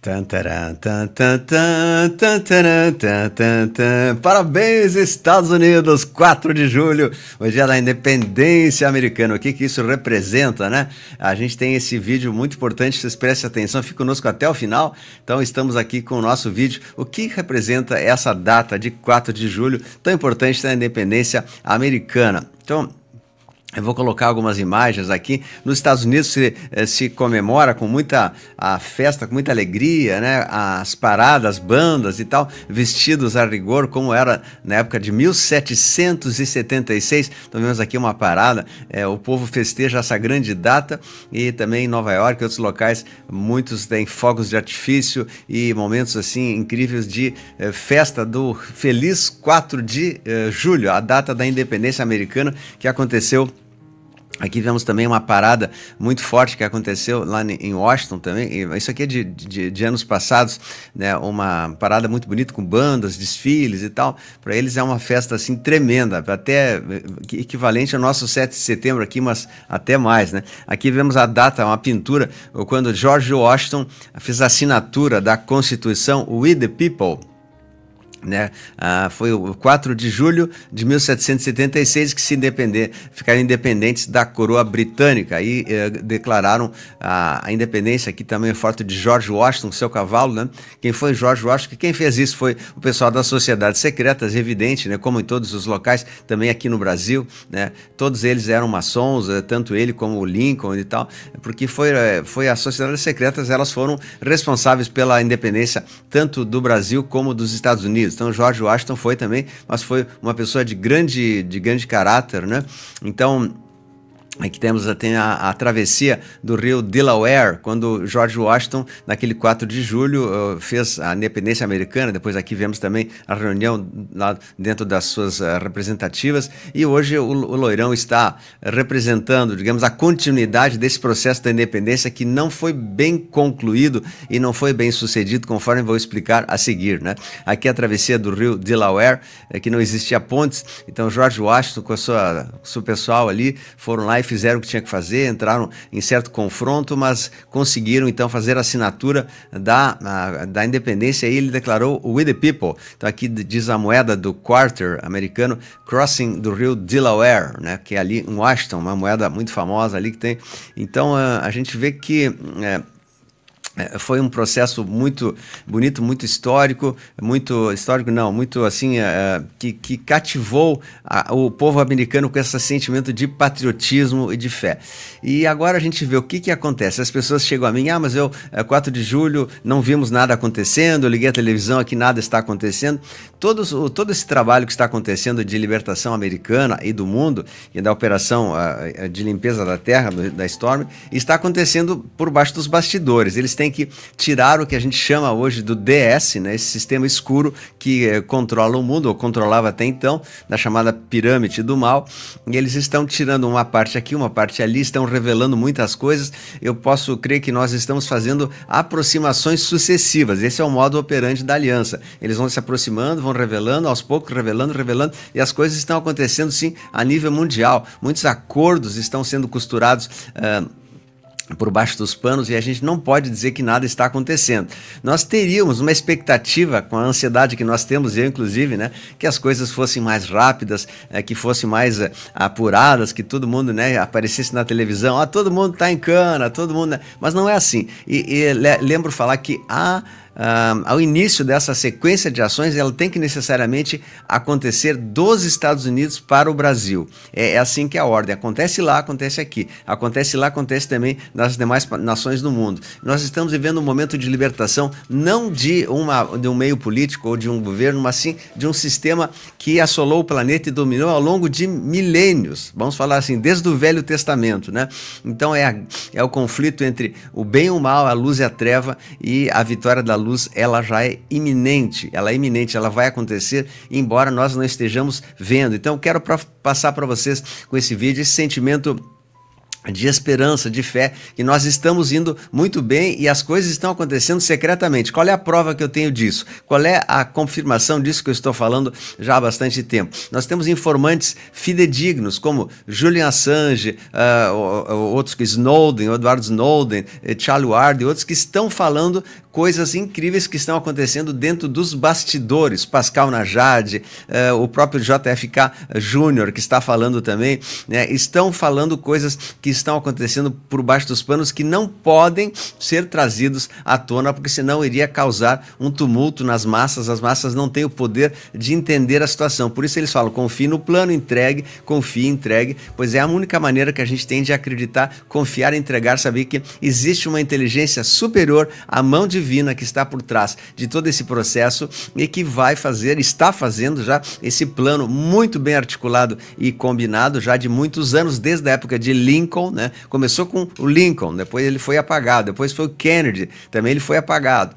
Tan, taran, tan, tan, tan, tan, taran, tan, tan, tan. Parabéns, Estados Unidos, 4 de julho, o dia da independência americana. O que isso representa, né? A gente tem esse vídeo muito importante, vocês prestem atenção, fiquem conosco até o final. Então estamos aqui com o nosso vídeo, o que representa essa data de 4 de julho, tão importante da independência americana. Então, eu vou colocar algumas imagens aqui. Nos Estados Unidos se comemora com muita festa, com muita alegria, né? As paradas, bandas e tal, vestidos a rigor, como era na época de 1776. Então vemos aqui uma parada, o povo festeja essa grande data, e também em Nova York e outros locais, muitos têm fogos de artifício e momentos assim incríveis de festa do feliz 4 de julho, a data da independência americana, que aconteceu. Aqui vemos também uma parada muito forte que aconteceu lá em Washington também. Isso aqui é de anos passados, né? Uma parada muito bonita com bandas, desfiles e tal. Para eles é uma festa assim tremenda, até equivalente ao nosso 7 de setembro aqui, mas até mais, né? Aqui vemos a data, uma pintura, quando George Washington fez a assinatura da Constituição We the People. Né? Foi o 4 de julho de 1776 que ficaram independentes da coroa britânica. Aí declararam a independência. Aqui também a foto de George Washington, seu cavalo, né? Quem foi George Washington? Quem fez isso foi o pessoal das sociedades secretas, evidente, né? Como em todos os locais, também aqui no Brasil, né? Todos eles eram maçons, tanto ele como o Lincoln e tal, porque foi as sociedades secretas, elas foram responsáveis pela independência tanto do Brasil como dos Estados Unidos. Então George Washington foi também, mas foi uma pessoa de grande caráter, né? Então aqui temos até a travessia do rio Delaware, quando George Washington, naquele 4 de julho, fez a independência americana. Depois aqui vemos também a reunião lá dentro das suas representativas. E hoje o Loirão está representando, digamos, a continuidade desse processo da independência que não foi bem concluído e não foi bem sucedido, conforme vou explicar a seguir, né? Aqui a travessia do rio Delaware, que não existia pontes. Então George Washington com o seu pessoal ali foram lá e fizeram o que tinha que fazer, entraram em certo confronto, mas conseguiram então fazer a assinatura da independência, e ele declarou We the People. Então aqui diz a moeda do quarter americano, crossing do rio Delaware, né, que é ali em Washington, uma moeda muito famosa ali que tem. Então a gente vê que foi um processo muito bonito, muito histórico, muito assim, que cativou o povo americano com esse sentimento de patriotismo e de fé. E agora a gente vê o que acontece. As pessoas chegam a mim, mas 4 de julho, não vimos nada acontecendo, eu liguei a televisão aqui, nada está acontecendo. Todo esse trabalho que está acontecendo de libertação americana e do mundo, e da operação de limpeza da terra, da Storm, está acontecendo por baixo dos bastidores. Eles têm que tirar o que a gente chama hoje do DS, né, esse sistema escuro que controla o mundo, ou controlava até então, da chamada pirâmide do mal, e eles estão tirando uma parte aqui, uma parte ali, estão revelando muitas coisas. Eu posso crer que nós estamos fazendo aproximações sucessivas. Esse é o modo operante da aliança. Eles vão se aproximando, vão revelando, aos poucos revelando, e as coisas estão acontecendo sim a nível mundial. Muitos acordos estão sendo costurados por baixo dos panos, e a gente não pode dizer que nada está acontecendo. Nós teríamos uma expectativa, com a ansiedade que nós temos, eu inclusive, né, que as coisas fossem mais rápidas, que fossem mais apuradas, que todo mundo, né, aparecesse na televisão, todo mundo está em cana, todo mundo, né? Mas não é assim. E lembro falar que ao início dessa sequência de ações, ela tem que necessariamente acontecer dos Estados Unidos para o Brasil. É assim que é a ordem. Acontece lá, acontece aqui. Acontece lá, acontece também nas demais nações do mundo. Nós estamos vivendo um momento de libertação, não de um meio político ou de um governo, mas sim de um sistema que assolou o planeta e dominou ao longo de milênios. Vamos falar assim, desde o Velho Testamento, né? Então é o conflito entre o bem e o mal, a luz e a treva, e a vitória da luz, ela já é iminente, ela vai acontecer, embora nós não estejamos vendo. Então eu quero passar para vocês com esse vídeo esse sentimento de esperança, de fé, que nós estamos indo muito bem e as coisas estão acontecendo secretamente. Qual é a prova que eu tenho disso? Qual é a confirmação disso que eu estou falando já há bastante tempo? Nós temos informantes fidedignos, como Julian Assange, outros que Snowden, Edward Snowden, Charlie Ward e outros que estão falando coisas incríveis que estão acontecendo dentro dos bastidores. Pascal Najad, o próprio JFK Jr., que está falando também, né, estão falando coisas que estão acontecendo por baixo dos panos que não podem ser trazidos à tona, porque senão iria causar um tumulto nas massas. As massas não têm o poder de entender a situação. Por isso eles falam, confie no plano, entregue, confie, entregue, pois é a única maneira que a gente tem de acreditar, confiar, entregar, saber que existe uma inteligência superior, a mão divina que está por trás de todo esse processo e que vai fazer, está fazendo já esse plano muito bem articulado e combinado já de muitos anos, desde a época de Lincoln, né? Começou com o Lincoln, depois ele foi apagado, depois foi o Kennedy, também ele foi apagado.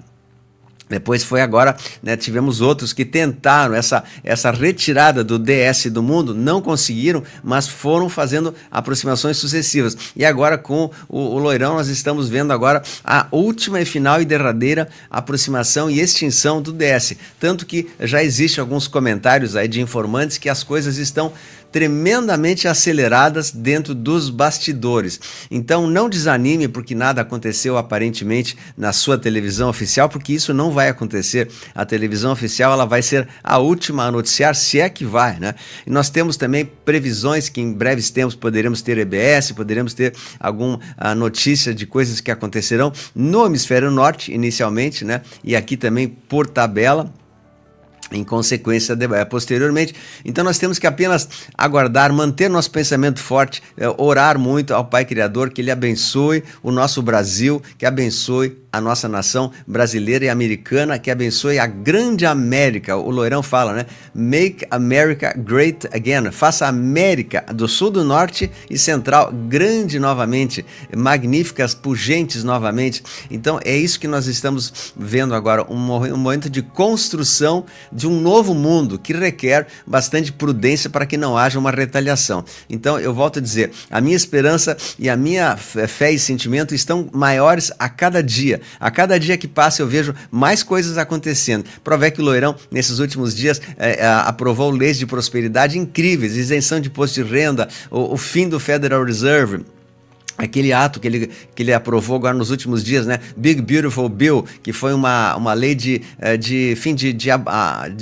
Depois foi agora, né, tivemos outros que tentaram essa retirada do DS do mundo, não conseguiram, mas foram fazendo aproximações sucessivas. E agora com o Loirão nós estamos vendo agora a última e final e derradeira aproximação e extinção do DS. Tanto que já existe alguns comentários aí de informantes que as coisas estão tremendamente aceleradas dentro dos bastidores. Então não desanime porque nada aconteceu aparentemente na sua televisão oficial, porque isso não vai acontecer. A televisão oficial ela vai ser a última a noticiar, se é que vai, né? E nós temos também previsões que em breves tempos poderemos ter EBS, poderemos ter alguma notícia de coisas que acontecerão no hemisfério norte inicialmente, né? E aqui também por tabela, em consequência, posteriormente. Então nós temos que apenas aguardar, manter nosso pensamento forte, orar muito ao Pai Criador, que Ele abençoe o nosso Brasil, que abençoe a nossa nação brasileira e americana, que abençoe a grande América. O Loirão fala, né? Make America Great Again. Faça a América do Sul, do Norte e Central grande novamente, magníficas, pujentes novamente. Então é isso que nós estamos vendo agora, um momento de construção de um novo mundo que requer bastante prudência para que não haja uma retaliação. Então eu volto a dizer, a minha esperança e a minha fé e sentimento estão maiores a cada dia. A cada dia que passa eu vejo mais coisas acontecendo. Provec Loirão, nesses últimos dias, aprovou leis de prosperidade incríveis, isenção de imposto de renda, o fim do Federal Reserve, aquele ato que ele aprovou agora nos últimos dias, né? Big Beautiful Bill, que foi uma lei de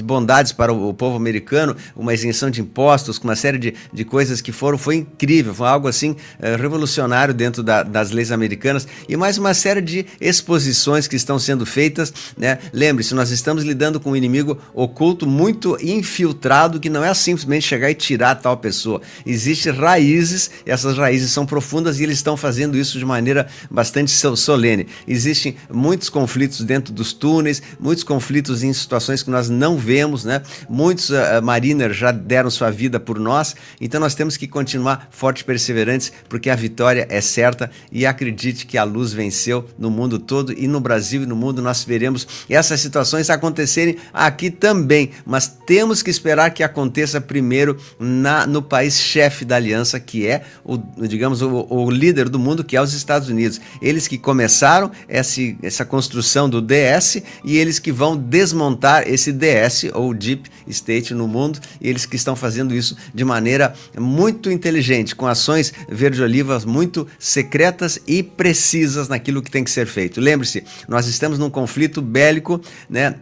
bondades para o povo americano, uma isenção de impostos, com uma série de coisas que foi incrível, foi algo assim revolucionário dentro das leis americanas, e mais uma série de exposições que estão sendo feitas, né? Lembre-se, nós estamos lidando com um inimigo oculto muito infiltrado, que não é simplesmente chegar e tirar tal pessoa. Existem raízes, e essas raízes são profundas e eles estão fazendo isso de maneira bastante solene. Existem muitos conflitos dentro dos túneis, muitos conflitos em situações que nós não vemos, né? Muitos mariners já deram sua vida por nós, então nós temos que continuar fortes e perseverantes, porque a vitória é certa, e acredite que a luz venceu no mundo todo, e no Brasil e no mundo nós veremos essas situações acontecerem aqui também, mas temos que esperar que aconteça primeiro no país chefe da aliança, que é o líder do mundo, que é os Estados Unidos. Eles que começaram essa construção do DS, e eles que vão desmontar esse DS ou Deep State no mundo, e eles que estão fazendo isso de maneira muito inteligente, com ações verde-olivas muito secretas e precisas naquilo que tem que ser feito. Lembre-se, nós estamos num conflito bélico, né,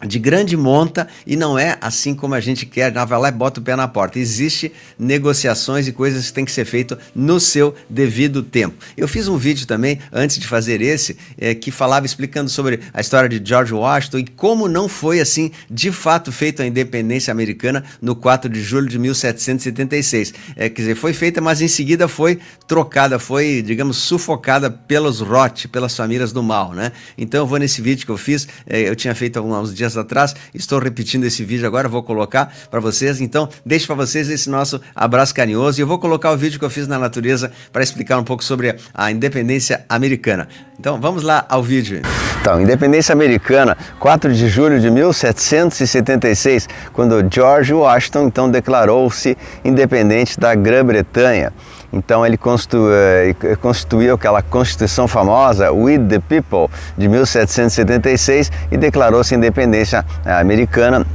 de grande monta, e não é assim como a gente quer, vai lá e bota o pé na porta. Existe negociações e coisas que tem que ser feito no seu devido tempo. Eu fiz um vídeo também, antes de fazer esse, que falava, explicando sobre a história de George Washington e como não foi assim, de fato, feita a independência americana no 4 de julho de 1776. Quer dizer, foi feita, mas em seguida foi trocada, foi, digamos, sufocada pelos Roth, pelas famílias do mal, né? Então eu vou nesse vídeo que eu fiz, eu tinha feito alguns dias atrás, estou repetindo esse vídeo agora, vou colocar para vocês. Então deixo para vocês esse nosso abraço carinhoso, e eu vou colocar o vídeo que eu fiz na natureza para explicar um pouco sobre a independência americana. Então vamos lá ao vídeo. Então, independência americana, 4 de julho de 1776, quando George Washington então declarou-se independente da Grã-Bretanha. Então ele constituiu aquela Constituição famosa, We the People, de 1776, e declarou-se a independência americana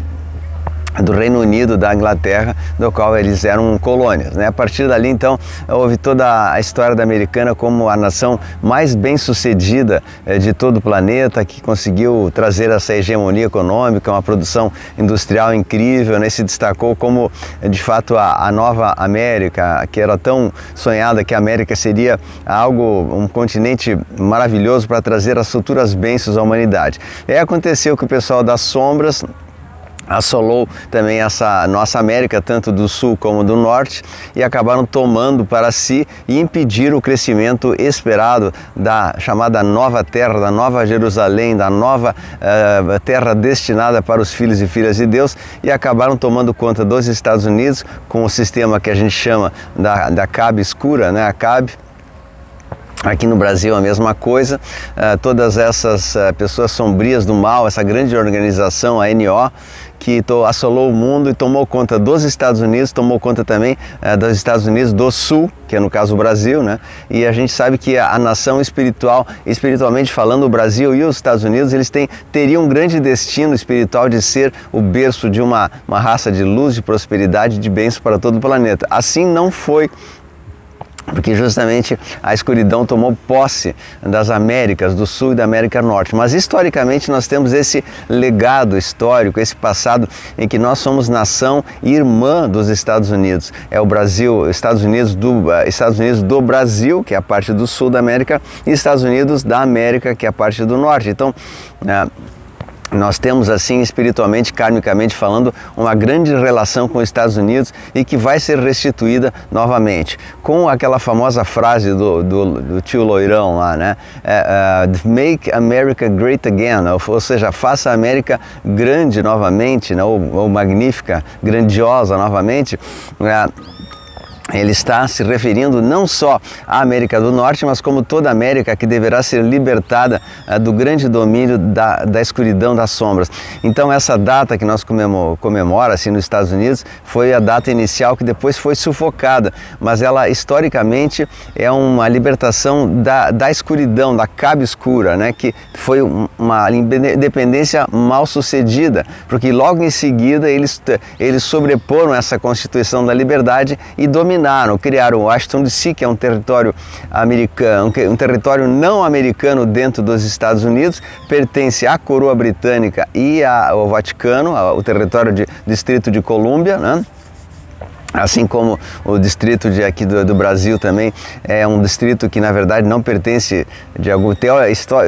do Reino Unido, da Inglaterra, do qual eles eram colônias, né? A partir dali, então, houve toda a história da americana como a nação mais bem-sucedida de todo o planeta, que conseguiu trazer essa hegemonia econômica, uma produção industrial incrível, né? Se destacou como, de fato, a nova América, que era tão sonhada que a América seria um continente maravilhoso para trazer as futuras bênçãos à humanidade. E aí aconteceu que o pessoal das sombras assolou também essa nossa América, tanto do sul como do norte, e acabaram tomando para si e impediram o crescimento esperado da chamada Nova Terra, da Nova Jerusalém, da nova terra destinada para os filhos e filhas de Deus, e acabaram tomando conta dos Estados Unidos com o sistema que a gente chama da CAB escura, né? A CAB. Aqui no Brasil a mesma coisa, todas essas pessoas sombrias do mal, essa grande organização, a NO, que assolou o mundo e tomou conta dos Estados Unidos, tomou conta também dos Estados Unidos do Sul, que é no caso o Brasil, né? E a gente sabe que a nação espiritualmente falando, o Brasil e os Estados Unidos, eles teriam um grande destino espiritual de ser o berço de uma raça de luz, de prosperidade, de bênção para todo o planeta. Assim não foi, porque justamente a escuridão tomou posse das Américas do Sul e da América Norte. Mas historicamente nós temos esse legado histórico, esse passado em que nós somos nação irmã dos Estados Unidos. É o Brasil, Estados Unidos do Brasil, que é a parte do Sul da América, e Estados Unidos da América, que é a parte do Norte. Então, nós temos assim, espiritualmente, karmicamente falando, uma grande relação com os Estados Unidos e que vai ser restituída novamente. Com aquela famosa frase do tio loirão lá, né? Make America Great Again, ou seja, faça a América grande novamente, né? ou magnífica, grandiosa novamente. Ele está se referindo não só à América do Norte, mas como toda a América que deverá ser libertada do grande domínio da escuridão das sombras. Então essa data que nós comemora assim, nos Estados Unidos foi a data inicial que depois foi sufocada, mas ela historicamente é uma libertação da escuridão, da cabe escura, né? Que foi uma independência mal sucedida, porque logo em seguida eles sobreporam essa Constituição da Liberdade e criaram Washington DC, que é um território americano, um território não americano dentro dos Estados Unidos, pertence à coroa britânica e ao Vaticano, o território de Distrito de Colômbia, né? Assim como o distrito aqui do Brasil também é um distrito que na verdade não pertence,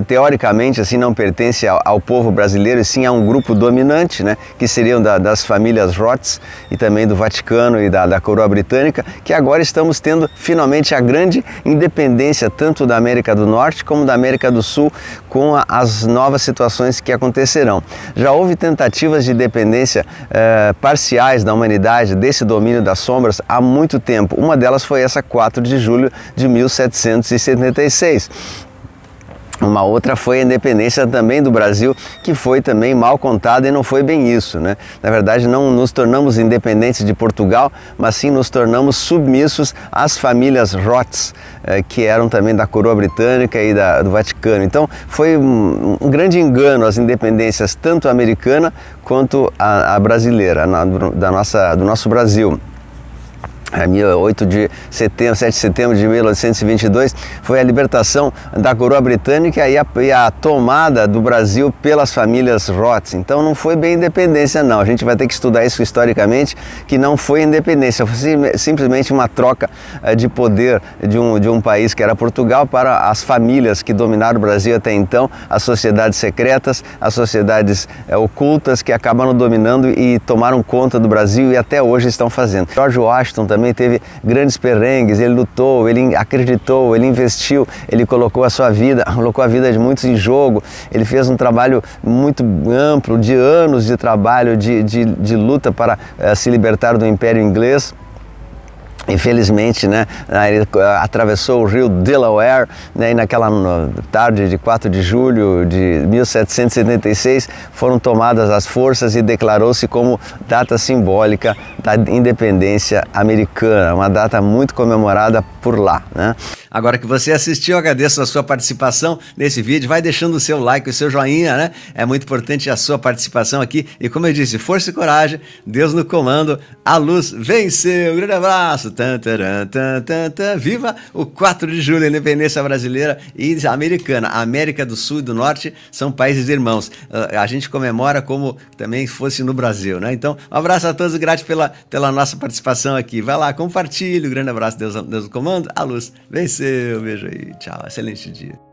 teoricamente assim, não pertence ao povo brasileiro, e sim a um grupo dominante, né, que seriam das famílias Roths e também do Vaticano e da coroa britânica, que agora estamos tendo finalmente a grande independência tanto da América do Norte como da América do Sul, com as novas situações que acontecerão. Já houve tentativas de independência parciais da humanidade desse domínio das sombras há muito tempo. Uma delas foi essa 4 de julho de 1776. Uma outra foi a independência também do Brasil, que foi também mal contada e não foi bem isso, né? Na verdade, não nos tornamos independentes de Portugal, mas sim nos tornamos submissos às famílias Roths, que eram também da coroa britânica e do Vaticano. Então, foi um grande engano as independências, tanto a americana quanto a brasileira, do nosso Brasil. 7 de setembro de 1822 foi a libertação da coroa britânica e a tomada do Brasil pelas famílias Roths. Então não foi bem independência não, a gente vai ter que estudar isso historicamente, que não foi independência, foi simplesmente uma troca de poder de um país que era Portugal para as famílias que dominaram o Brasil até então, as sociedades secretas, as sociedades ocultas que acabaram dominando e tomaram conta do Brasil e até hoje estão fazendo. George Washington também teve grandes perrengues, ele lutou, ele acreditou, ele investiu, ele colocou a sua vida, colocou a vida de muitos em jogo, ele fez um trabalho muito amplo, de anos de trabalho, de luta para se libertar do Império Inglês. Infelizmente, né, ele atravessou o rio Delaware, né, e naquela tarde de 4 de julho de 1776 foram tomadas as forças e declarou-se como data simbólica da independência americana, uma data muito comemorada por lá, né? Agora que você assistiu, eu agradeço a sua participação nesse vídeo. Vai deixando o seu like, o seu joinha, né? É muito importante a sua participação aqui. E como eu disse, força e coragem, Deus no comando, a luz venceu. Um grande abraço. Viva o 4 de julho, a independência brasileira e americana. A América do Sul e do Norte são países irmãos. A gente comemora como também fosse no Brasil, né? Então, um abraço a todos e grato pela nossa participação aqui. Vai lá, compartilhe. Um grande abraço, Deus no comando, a luz venceu. Beijo aí, tchau, excelente dia.